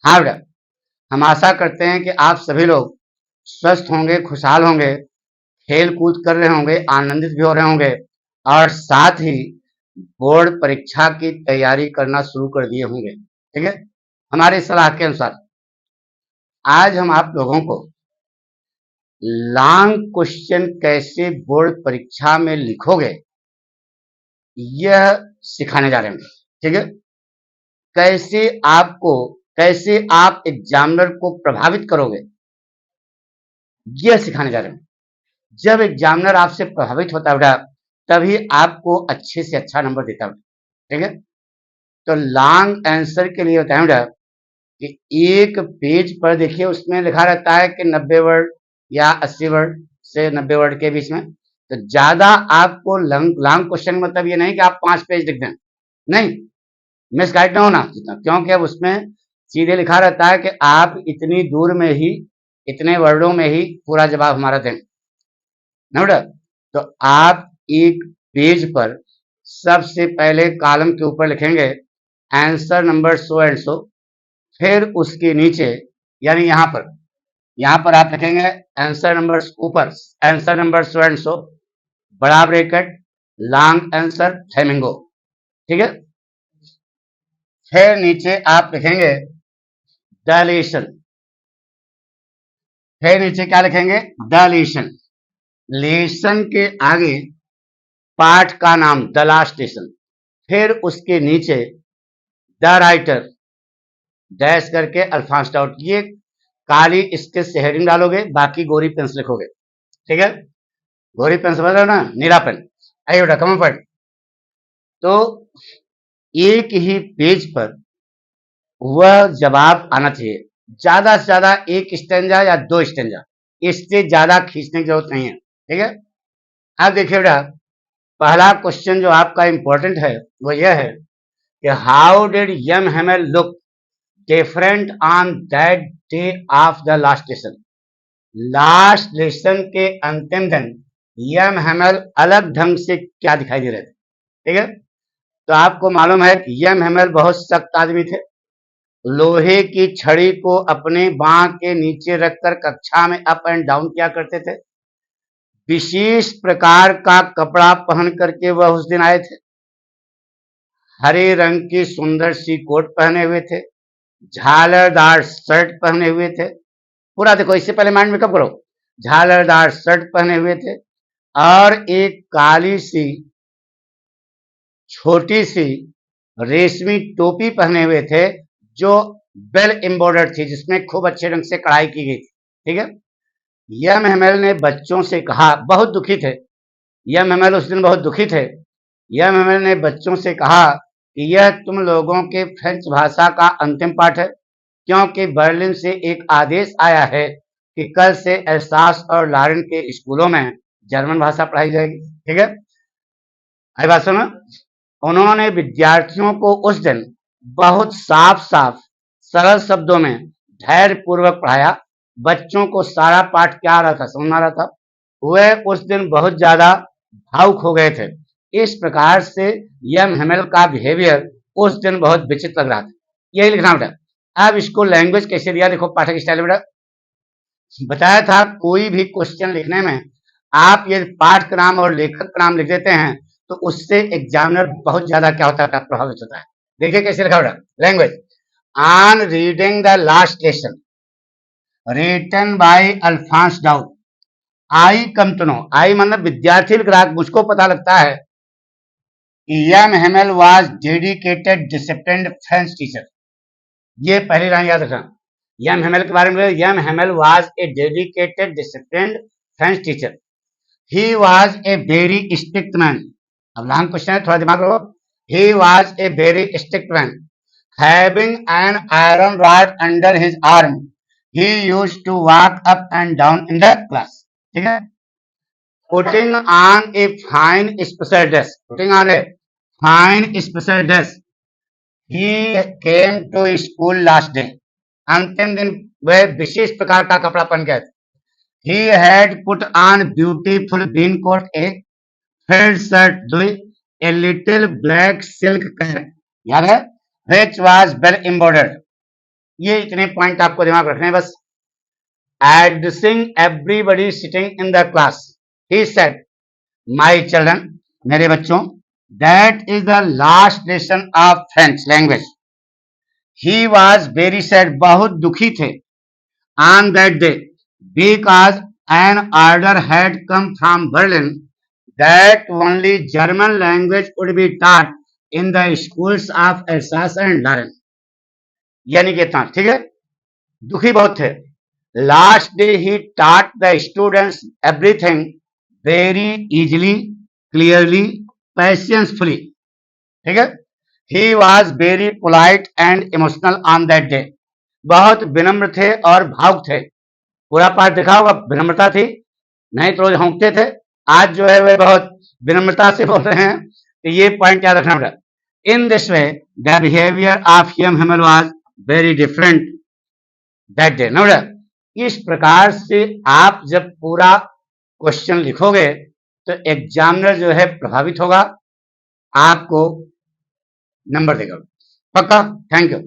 हाँ बेटा, हम आशा करते हैं कि आप सभी लोग स्वस्थ होंगे, खुशहाल होंगे, खेल कूद कर रहे होंगे, आनंदित भी हो रहे होंगे और साथ ही बोर्ड परीक्षा की तैयारी करना शुरू कर दिए होंगे। ठीक है, हमारी सलाह के अनुसार आज हम आप लोगों को लॉन्ग क्वेश्चन कैसे बोर्ड परीक्षा में लिखोगे यह सिखाने जा रहे हैं। ठीक है, कैसे आप एग्जामिनर को प्रभावित करोगे यह सिखाने जा रहे हैं। जब एग्जामिनर आपसे प्रभावित होता है बेटा, तभी आपको अच्छे से अच्छा नंबर देता है। ठीक है, तो लॉन्ग आंसर के लिए होता है बेटा कि एक पेज पर देखिए उसमें लिखा रहता है कि 90 वर्ड या 80 वर्ड से 90 वर्ड के बीच में। तो ज्यादा आपको लॉन्ग क्वेश्चन मतलब ये नहीं कि आप 5 पेज लिख दें, नहीं, मिसगाइड ना होना जितना, क्योंकि अब उसमें सीधे लिखा रहता है कि आप इतनी दूर में ही इतने वर्डों में ही पूरा जवाब हमारा दें ना बेटा। तो आप एक पेज पर सबसे पहले कॉलम के ऊपर लिखेंगे answer number so and so, फिर उसके नीचे यानी यहाँ पर आप लिखेंगे आंसर नंबर ऊपर answer number so and so, बड़ा ब्रैकेट, लॉन्ग आंसर फ्लेमिंगो। ठीक है, फिर नीचे आप लिखेंगे द लेसन, फिर नीचे क्या लिखेंगे द लेसन, लेसन के आगे पाठ का नाम द लास्ट लेसन, फिर उसके नीचे द राइटर डैश करके अल्फांस डाउट, ये काली स्केच से हेडिंग डालोगे, बाकी गोरी पेन से लिखोगे। ठीक है, गोरी पेन समझ रहे हो ना, नीला पेन। आइए बेटा कम पढ़। तो एक ही पेज पर वह जवाब आना चाहिए, ज्यादा से ज्यादा एक स्टेंजा या 2 स्टेंजा, इससे ज्यादा खींचने की जरूरत नहीं है। ठीक है, अब देखिए बेटा, पहला क्वेश्चन जो आपका इंपॉर्टेंट है वो यह है कि how did M Hamel look different on that day of the last lesson. Last lesson के अंतिम दिन यम हेमल अलग ढंग से क्या दिखाई दे रहे थे। ठीक है, तो आपको मालूम है कि यम हेमल बहुत सख्त आदमी थे, लोहे की छड़ी को अपने बांह के नीचे रखकर कक्षा में अप एंड डाउन किया करते थे। विशेष प्रकार का कपड़ा पहन करके वह उस दिन आए थे। हरे रंग की सुंदर सी कोट पहने हुए थे, झालरदार शर्ट पहने हुए थे। पूरा देखो, इससे पहले माइंड मेकअप करो। झालरदार शर्ट पहने हुए थे और एक काली सी छोटी सी रेशमी टोपी पहने हुए थे जो वेल एम्बॉर्डर्ड थी, जिसमें खूब अच्छे ढंग से कढ़ाई की गई थी। ठीक है, यम हेमल ने बच्चों से कहा, बहुत दुखी थे यम हेमल, उस दिन बहुत दुखी थे। यम हेमल ने बच्चों से कहा कि यह तुम लोगों के फ्रेंच भाषा का अंतिम पाठ है, क्योंकि बर्लिन से एक आदेश आया है कि कल से एल्सास और लॉरेन के स्कूलों में जर्मन भाषा पढ़ाई जाएगी। ठीक है, आई बात सुनो। उन्होंने विद्यार्थियों को उस दिन बहुत साफ साफ सरल शब्दों में धैर्य पूर्वक पढ़ाया। बच्चों को सारा पाठ क्या आ रहा था, समझ आ रहा था। वे उस दिन बहुत ज्यादा भावुक हो गए थे। इस प्रकार से यम हेमल का बिहेवियर उस दिन बहुत विचित्र लग रहा था। यही लिखना बेटा। अब इसको लैंग्वेज कैसे दिया, देखो पाठक स्टाइल बेटा। बताया था कोई भी क्वेश्चन लिखने में आप ये पाठ का नाम और लेखक का नाम लिख देते हैं तो उससे एग्जामिनर बहुत ज्यादा क्या होता है, प्रभावित होता है। देखिए कैसे लिखा बेटा, language on reading the last lesson written by Alphonse Daudet, I come to know, I मतलब विद्यार्थी लिख रहा, मुझको पता लगता है कि M Hamel was dedicated disciplined French teacher. ये पहली लाइन याद रखना यम हेमल के बारे में। M Hamel was a dedicated disciplined French teacher, he was a very strict man. अब लॉन्ग क्वेश्चन है, थोड़ा दिमाग लगाओ। He was a very strict man, having an iron rod under his arm, he used to walk up and down in the class. ठीक है, putting on a fine special dress, putting on a fine special dress, he came to school last day, अंतिम दिन वह विशेष प्रकार का कपड़ा पहन गए थे। He had put on beautiful green coat, a felt shirt, a little black silk cap, याद है, which was well embroidered, ये इतने पॉइंट आपको दिमाग रखने हैं बस। Addressing everybody sitting in the class, he said, my children, मेरे बच्चों, that is the last lesson of French language. He was very sad, बहुत दुखी थे, on that day, because an order had come from Berlin that only German language would be taught in the schools of Alsace and Lorraine. यानी कि इतना, ठीक है, दुखी बहुत थे। Last day he taught the students everything very easily, clearly, patiencefully, ठीक है। ही was very polite and emotional on that day, बहुत विनम्र थे और भावुक थे। पूरा पाठ देखा होगा, विनम्रता थी, नहीं तो रोज होंकते थे, आज जो है वे बहुत विनम्रता से बोल रहे हैं। तो ये पॉइंट याद रखना पड़ेगा। In this way the behaviour of M Hamel was very different that day. ना इस प्रकार से आप जब पूरा क्वेश्चन लिखोगे तो एग्जामिनर जो है प्रभावित होगा, आपको नंबर देगा पक्का। Thank you.